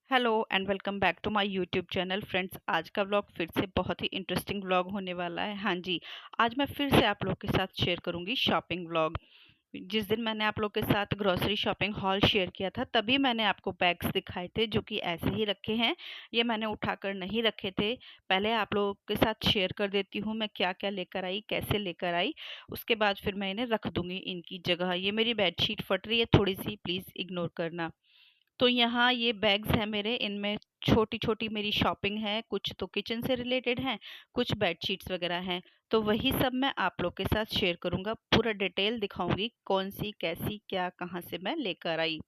Hello and welcome back to my YouTube channel friends. आज का vlog फिर से बहुत ही इंटरेस्टिंग व्लॉग होने वाला है। हाँ जी, आज मैं फिर से आप लोग के साथ शेयर करूंगी शॉपिंग व्लॉग। जिस दिन मैंने आप लोग के साथ ग्रोसरी शॉपिंग हॉल शेयर किया था तभी मैंने आपको बैग्स दिखाए थे जो कि ऐसे ही रखे हैं। ये मैंने उठाकर नहीं रखे थे। पहले आप लोगों के साथ शेयर कर देती हूँ मैं क्या क्या लेकर आई, कैसे लेकर आई। उसके बाद फिर मैं इन्हें रख दूंगी इनकी जगह। ये मेरी बेडशीट फट रही है थोड़ी सी, प्लीज़ इग्नोर करना। तो यहाँ ये बैग्स हैं मेरे, इनमें छोटी-छोटी मेरी शॉपिंग है, कुछ तो किचन से रिलेटेड हैं, कुछ बेडशीट्स वगैरह हैं। तो वही सब मैं आप लोग के साथ शेयर करूँगा, पूरा डिटेल दिखाऊँगी कौन-सी, कैसी, क्या, कहाँ से मैं लेकर आई।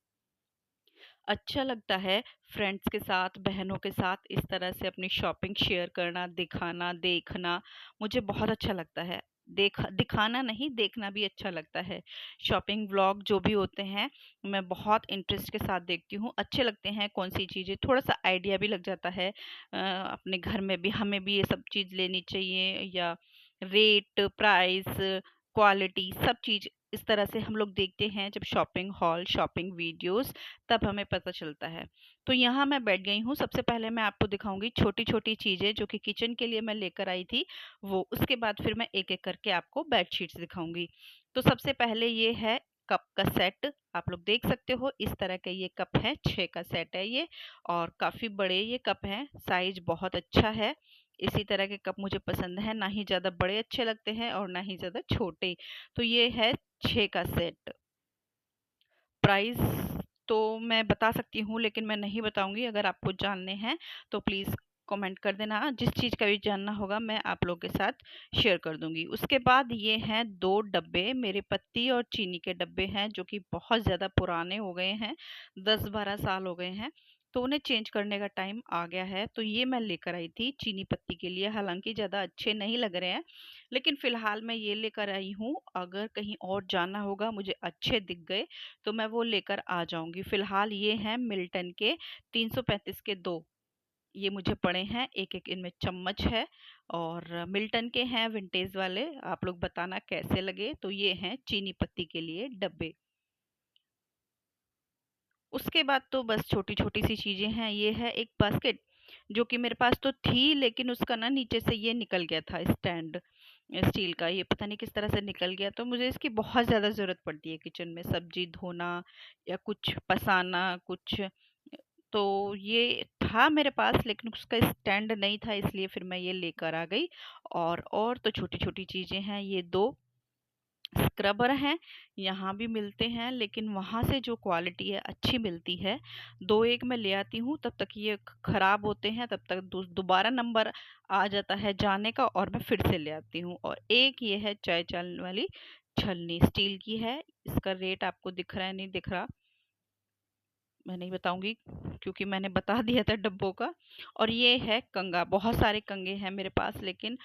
अच्छा लगता है फ्रेंड्स के साथ, बहनों के साथ इस तरह से अपनी शॉपिंग शेयर करना, दिखाना, देखना, मुझे बहुत अच्छा लगता है। दिखाना नहीं, देखना भी अच्छा लगता है। शॉपिंग व्लॉग जो भी होते हैं, मैं बहुत इंटरेस्ट के साथ देखती हूँ। अच्छे लगते हैं कौन-सी चीज़ें, थोड़ा-सा आइडिया भी लग जाता है। अपने घर में भी हमें भी ये सब चीज़ लेनी चाहिए या रेट, प्राइस, क्वालिटी सब चीज़ इस तरह से हम लोग देखते हैं जब शॉपिंग हॉल, शॉपिंग वीडियोज़ तब हमें पता चलता है। तो यहाँ मैं बैठ गई हूँ, सबसे पहले मैं आपको दिखाऊँगी छोटी-छोटी चीज़ें जो कि किचन के लिए मैं लेकर आई थी वो। उसके बाद फिर मैं एक-एक करके आपको बेडशीट्स दिखाऊँगी। तो सबसे पहले ये है कप का सेट, आप लोग देख सकते हो इस तरह के ये कप हैं, 6 का सेट है ये और काफ़ी बड़े ये कप हैं, साइज़ बहुत अच्छा है। इसी तरह के कप मुझे पसंद हैं, ना ही ज़्यादा बड़े अच्छे लगते हैं और ना ही ज़्यादा छोटे। तो ये है 6 का सेट। प्राइस तो मैं बता सकती हूँ लेकिन मैं नहीं बताऊँगी। अगर आपको जानने हैं तो प्लीज़ कमेंट कर देना। जिस चीज़ का भी जानना होगा मैं आप लोगों के साथ शेयर कर दूँगी। उसके बाद ये हैं 2 डब्बे, मेरे पत्ती और चीनी के डब्बे हैं जो कि बहुत ज़्यादा पुराने हो गए हैं, 10-12 साल हो गए हैं। तो उन्हें चेंज करने का टाइम आ गया है। तो ये मैं लेकर आई थी चीनी पत्ती के लिए, हालाँकि ज़्यादा अच्छे नहीं लग रहे हैं, लेकिन फ़िलहाल मैं ये लेकर आई हूँ। अगर कहीं और जाना होगा, मुझे अच्छे दिख गए तो मैं वो लेकर आ जाऊँगी। फ़िलहाल ये हैं मिल्टन के 335 के 2, ये मुझे पड़े हैं। एक-एक इनमें चम्मच है और मिल्टन के हैं विंटेज वाले। आप लोग बताना कैसे लगे। तो ये हैं चीनी पत्ती के लिए डब्बे। उसके बाद तो बस छोटी-छोटी सी चीज़ें हैं। ये है एक बास्केट जो कि मेरे पास तो थी लेकिन उसका ना नीचे से ये निकल गया था स्टैंड स्टील का। ये पता नहीं किस तरह से निकल गया, तो मुझे इसकी बहुत ज़्यादा ज़रूरत पड़ती है किचन में सब्ज़ी धोना या कुछ पसाना कुछ। तो ये था मेरे पास लेकिन उसका स्टैंड नहीं था, इसलिए फिर मैं ये लेकर आ गई। और तो छोटी-छोटी चीज़ें हैं। ये 2 स्क्रबर हैं, यहाँ भी मिलते हैं लेकिन वहाँ से जो क्वालिटी है अच्छी मिलती है। 2-1 मैं ले आती हूँ तब तक ये खराब होते हैं, तब तक दोबारा नंबर आ जाता है जाने का और मैं फिर से ले आती हूँ। और एक ये है चाय चालनी वाली छलनी, स्टील की है। इसका रेट आपको दिख रहा है नहीं दिख रहा मैं नहीं बताऊंगी क्योंकि मैंने बता दिया था डब्बों का। और ये है कंघा, बहुत सारे कंघे हैं मेरे पास लेकिन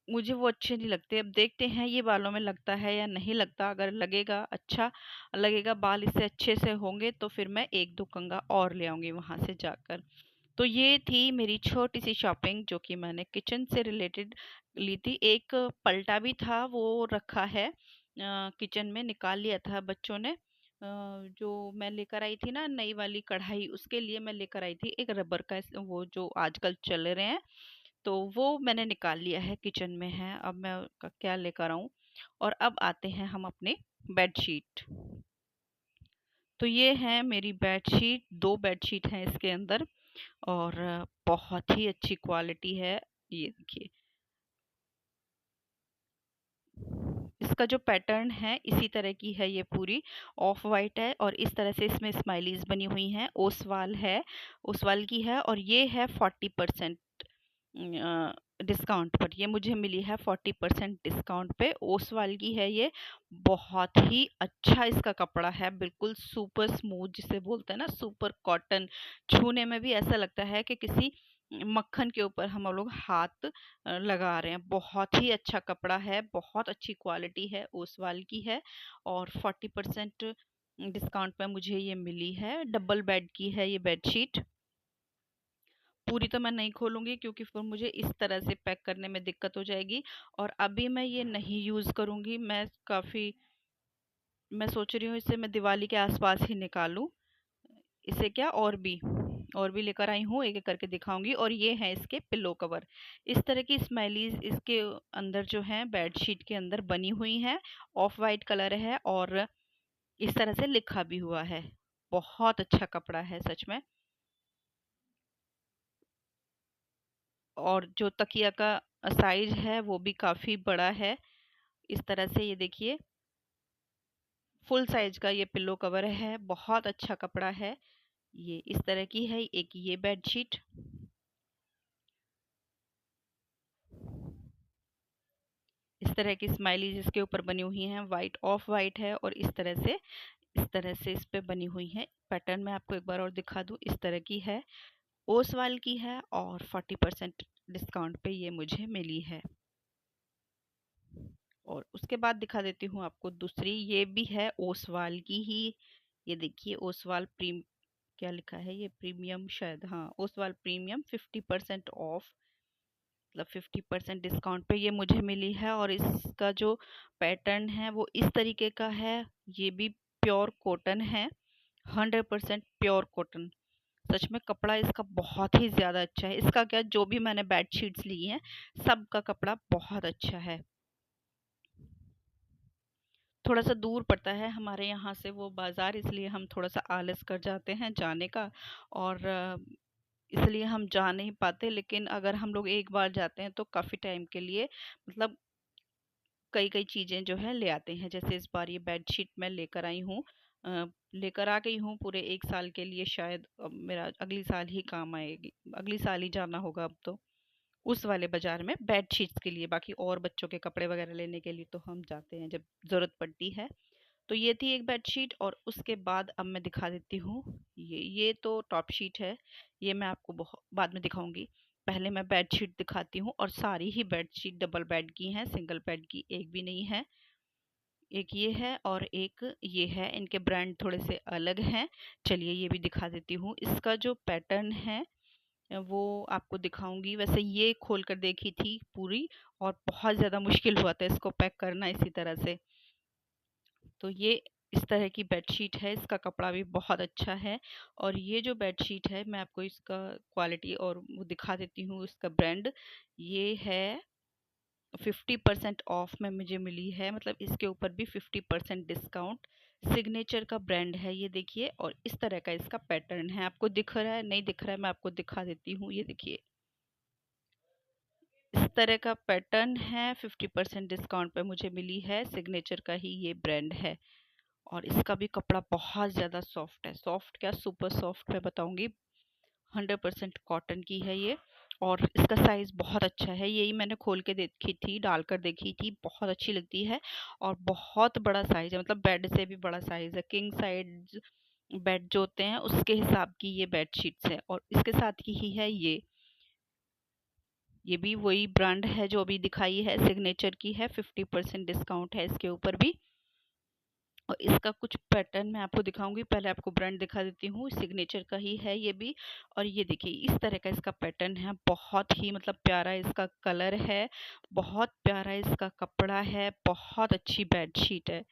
मुझे वो अच्छे नहीं लगते। अब देखते हैं ये बालों में लगता है या नहीं लगता। अगर लगेगा, अच्छा लगेगा, बाल इससे अच्छे से होंगे तो फिर मैं 1-2 कंघा और ले आऊँगी वहाँ से जाकर। तो ये थी मेरी छोटी-सी शॉपिंग जो कि मैंने किचन से रिलेटेड ली थी। एक पलटा भी था वो रखा है किचन में, निकाल लिया था बच्चों ने। जो मैं लेकर आई थी ना नई वाली कढ़ाई, उसके लिए मैं लेकर आई थी एक रबर का वो जो आजकल चल रहे हैं, तो वो मैंने निकाल लिया है, किचन में है। अब मैं क्या लेकर आऊँ। और अब आते हैं हम अपने बेडशीट। तो ये है मेरी बेडशीट, 2 बेडशीट हैं इसके अंदर और बहुत ही अच्छी क्वालिटी है। ये देखिए, इसका जो पैटर्न है इसी तरह की है, ये पूरी ऑफ वाइट है और इस तरह से इसमें स्माइलीज बनी हुई हैं। ओसवाल है, ओसवाल की है और ये है 40% डिस्काउंट पर। ये मुझे मिली है 40% डिस्काउंट पे। ओसवाल की है ये, बहुत ही अच्छा इसका कपड़ा है, बिल्कुल सुपर स्मूथ जिसे बोलते हैं ना, सुपर कॉटन। छूने में भी ऐसा लगता है कि किसी मक्खन के ऊपर हम लोग हाथ लगा रहे हैं। बहुत ही अच्छा कपड़ा है, बहुत अच्छी क्वालिटी है, ओसवाल की है और 40% डिस्काउंट पे मुझे ये मिली है। डबल बेड की है ये बेडशीट। पूरी तो मैं नहीं खोलूँगी क्योंकि फिर मुझे इस तरह से पैक करने में दिक्कत हो जाएगी और अभी मैं ये नहीं यूज़ करूँगी। मैं सोच रही हूँ इसे मैं दिवाली के आस-पास ही निकालूँ। इसे क्या और भी लेकर आई हूँ, एक एक करके दिखाऊंगी। और ये है इसके पिल्लो कवर। इस तरह की स्माइलीज इसके अंदर जो है बेडशीट के अंदर बनी हुई है। ऑफ वाइट कलर है और इस तरह से लिखा भी हुआ है। बहुत अच्छा कपड़ा है सच में। और जो तकिया का साइज है वो भी काफी बड़ा है। इस तरह से ये देखिए, फुल साइज का ये पिल्लो कवर है। बहुत अच्छा कपड़ा है। ये इस तरह की है एक ये बेडशीट। इस तरह की स्माइलीज इसके ऊपर बनी हुई हैं। वाइट ऑफ वाइट है और इस तरह से इस पे बनी हुई है। पैटर्न मैं आपको एक बार और दिखा दूं। इस तरह की है, ओसवाल की है और 40% डिस्काउंट पे ये मुझे मिली है। और उसके बाद दिखा देती हूँ आपको दूसरी। ये भी है ओसवाल की ही। ये देखिए, ओसवाल प्रीम क्या लिखा है, ये प्रीमियम शायद, हाँ, ओसवाल प्रीमियम 50% ऑफ, मतलब 50% डिस्काउंट पे ये मुझे मिली है। और इसका जो पैटर्न है वो इस तरीके का है। ये भी प्योर कॉटन है, 100% प्योर कॉटन। सच में कपड़ा इसका बहुत ही ज़्यादा अच्छा है। इसका क्या, जो भी मैंने बेडशीट्स ली हैं सबका कपड़ा बहुत अच्छा है। थोड़ा सा दूर पड़ता है हमारे यहाँ से वो बाज़ार, इसलिए हम थोड़ा सा आलस कर जाते हैं जाने का। और इसलिए हम जा नहीं पाते। लेकिन अगर हम लोग एक बार जाते हैं तो काफ़ी टाइम के लिए, मतलब कई कई चीज़ें जो है ले आते हैं। जैसे इस बार ये बेडशीट मैं लेकर आई हूँ, लेकर आ गई हूँ पूरे 1 साल के लिए। शायद अब मेरा अगली साल ही काम आएगी, अगली साल ही जाना होगा अब तो उस वाले बाजार में बेडशीट्स के लिए। बाकी और बच्चों के कपड़े वगैरह लेने के लिए तो हम जाते हैं जब ज़रूरत पड़ती है। तो ये थी एक बेडशीट। और उसके बाद अब मैं दिखा देती हूँ, ये तो टॉप शीट है। ये मैं आपको बहुत बाद में दिखाऊंगी। पहले मैं बेडशीट दिखाती हूँ। और सारी ही बेडशीट डबल बेड की हैं, सिंगल बेड की एक भी नहीं है। एक ये है और एक ये है। इनके ब्रांड थोड़े से अलग हैं। चलिए ये भी दिखा देती हूँ। इसका जो पैटर्न है वो आपको दिखाऊंगी। वैसे ये खोल कर देखी थी पूरी, और बहुत ज़्यादा मुश्किल हुआ था इसको पैक करना इसी तरह से। तो ये इस तरह की बेडशीट है। इसका कपड़ा भी बहुत अच्छा है। और ये जो बेडशीट है मैं आपको इसका क्वालिटी और वो दिखा देती हूँ। इसका ब्रांड ये है, 50% ऑफ में मुझे मिली है, मतलब इसके ऊपर भी 50% डिस्काउंट। सिग्नेचर का ब्रांड है ये देखिए। और इस तरह का इसका पैटर्न है। आपको दिख रहा है, नहीं दिख रहा है, मैं आपको दिखा देती हूँ। ये देखिए, इस तरह का पैटर्न है। 50% डिस्काउंट पे मुझे मिली है। सिग्नेचर का ही ये ब्रांड है। और इसका भी कपड़ा बहुत ज़्यादा सॉफ्ट है। सॉफ्ट क्या, सुपर सॉफ्ट मैं बताऊंगी। 100% कॉटन की है ये। और इसका साइज़ बहुत अच्छा है। यही मैंने खोल के देखी थी, डालकर देखी थी, बहुत अच्छी लगती है। और बहुत बड़ा साइज़ है, मतलब बेड से भी बड़ा साइज़ है। किंग साइज बेड जो होते हैं उसके हिसाब की ये बेडशीट्स है। और इसके साथ की ही है ये भी वही ब्रांड है जो अभी दिखाई है, सिग्नेचर की है। 50% डिस्काउंट है इसके ऊपर भी। और इसका कुछ पैटर्न मैं आपको दिखाऊंगी। पहले आपको ब्रांड दिखा देती हूँ। सिग्नेचर का ही है ये भी। और ये देखिए, इस तरह का इसका पैटर्न है। बहुत ही मतलब प्यारा इसका कलर है, बहुत प्यारा इसका कपड़ा है, बहुत अच्छी बेडशीट है।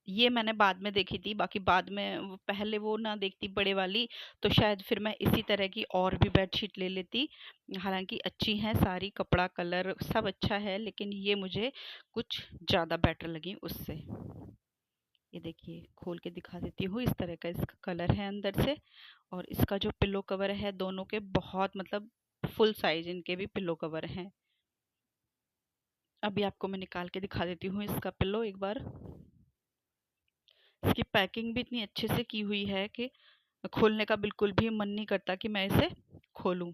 ये मैंने बाद में देखी थी। बाकी बाद में पहले वो ना देखती बड़े वाली, तो शायद फिर मैं इसी तरह की और भी बेडशीट ले लेती। हालांकि अच्छी हैं सारी, कपड़ा कलर सब अच्छा है, लेकिन ये मुझे कुछ ज़्यादा बेटर लगी उससे। ये देखिए, खोल के दिखा देती हूँ। इस तरह का इसका कलर है अंदर से। और इसका जो पिल्लो कवर है दोनों के, बहुत मतलब फुल साइज इनके भी पिल्लो कवर हैं। अभी आपको मैं निकाल के दिखा देती हूँ इसका पिल्लो एक बार। इसकी पैकिंग भी इतनी अच्छे से की हुई है कि खोलने का बिल्कुल भी मन नहीं करता कि मैं इसे खोलूं।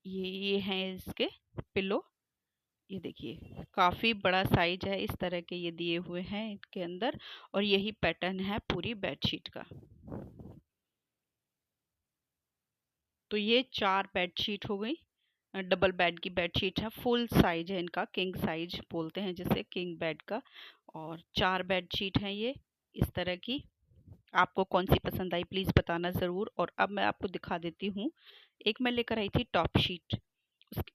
ये हैं इसके पिल्लो। ये देखिए, काफ़ी बड़ा साइज है। इस तरह के ये दिए हुए हैं इनके अंदर। और यही पैटर्न है पूरी बेडशीट का। तो ये 4 बेडशीट हो गई। डबल बेड की बेडशीट है, फुल साइज है इनका, किंग साइज बोलते हैं जिसे, किंग बेड का। और 4 बेडशीट हैं ये इस तरह की। आपको कौन सी पसंद आई प्लीज़ बताना ज़रूर। और अब मैं आपको दिखा देती हूँ। एक मैं लेकर आई थी टॉप शीट,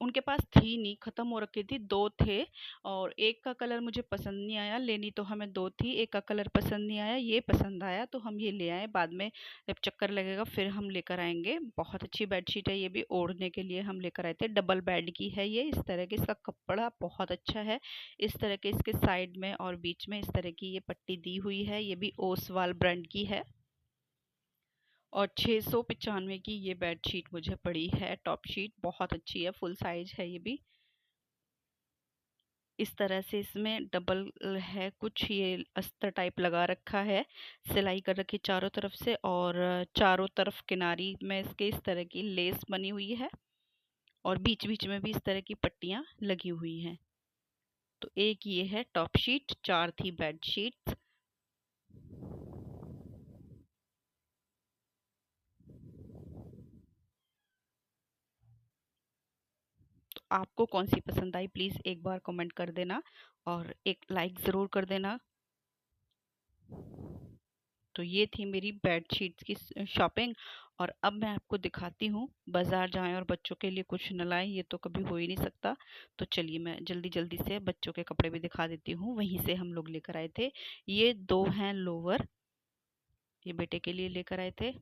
उनके पास थी नहीं, ख़त्म हो रखी थी, 2 थे और एक का कलर मुझे पसंद नहीं आया, लेनी तो हमें 2 थी, एक का कलर पसंद नहीं आया, ये पसंद आया तो हम ये ले आए। बाद में जब चक्कर लगेगा फिर हम लेकर आएँगे। बहुत अच्छी बेडशीट है, ये भी ओढ़ने के लिए हम लेकर आए थे। डबल बेड की है ये, इस तरह के इसका कपड़ा बहुत अच्छा है। इस तरह के इसके साइड में और बीच में इस तरह की ये पट्टी दी हुई है, ये भी ओसवाल ब्रांड की है। और 695 की ये बेडशीट मुझे पड़ी है। टॉप शीट बहुत अच्छी है, फुल साइज है ये भी। इस तरह से इसमें डबल है, कुछ ये अस्तर टाइप लगा रखा है, सिलाई कर रखी चारों तरफ से और चारों तरफ किनारी में इसके इस तरह की लेस बनी हुई है और बीच बीच में भी इस तरह की पट्टियां लगी हुई हैं। तो एक ये है टॉप शीट, 4 थी बेड शीट्स। तो आपको कौन सी पसंद आई प्लीज़ एक बार कमेंट कर देना और एक लाइक ज़रूर कर देना। तो ये थी मेरी बेडशीट्स की शॉपिंग। और अब मैं आपको दिखाती हूँ, बाज़ार जाएं और बच्चों के लिए कुछ न लाएं, ये तो कभी हो ही नहीं सकता। तो चलिए मैं जल्दी जल्दी से बच्चों के कपड़े भी दिखा देती हूँ, वहीं से हम लोग लेकर आए थे। ये 2 हैं लोवर, ये बेटे के लिए लेकर आए थे।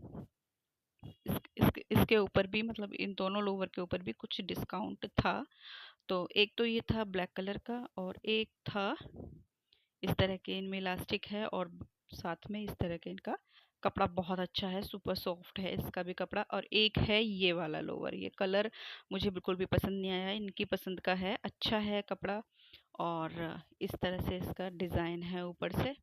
इसके ऊपर भी मतलब इन दोनों लोवर के ऊपर भी कुछ डिस्काउंट था। तो एक तो ये था ब्लैक कलर का और एक था इस तरह के, इनमें इलास्टिक है और साथ में इस तरह के इनका कपड़ा बहुत अच्छा है, सुपर सॉफ्ट है इसका भी कपड़ा। और एक है ये वाला लोवर, ये कलर मुझे बिल्कुल भी पसंद नहीं आया, इनकी पसंद का है, अच्छा है कपड़ा और इस तरह से इसका डिज़ाइन है ऊपर से।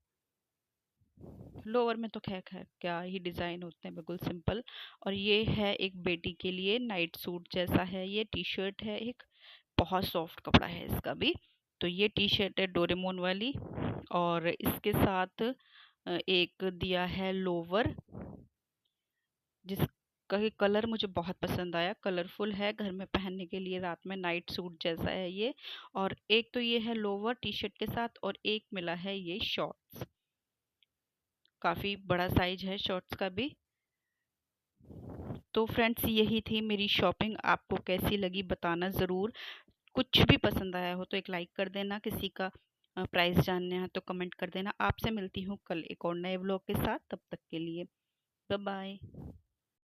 लोअर में तो खैर खैर क्या ही डिज़ाइन होते हैं, बिल्कुल सिंपल। और ये है एक बेटी के लिए नाइट सूट जैसा है, ये टी शर्ट है, एक बहुत सॉफ्ट कपड़ा है इसका भी। तो ये टी शर्ट है डोरेमोन वाली और इसके साथ एक दिया है लोवर जिसका कि कलर मुझे बहुत पसंद आया, कलरफुल है, घर में पहनने के लिए रात में नाइट सूट जैसा है ये। और एक तो ये है लोवर टी शर्ट के साथ और एक मिला है ये शॉर्ट्स, काफ़ी बड़ा साइज है शॉर्ट्स का भी। तो फ्रेंड्स यही थी मेरी शॉपिंग, आपको कैसी लगी बताना ज़रूर। कुछ भी पसंद आया हो तो एक लाइक कर देना, किसी का प्राइस जानना है तो कमेंट कर देना। आपसे मिलती हूँ कल एक और नए व्लॉग के साथ, तब तक के लिए बाय बाय।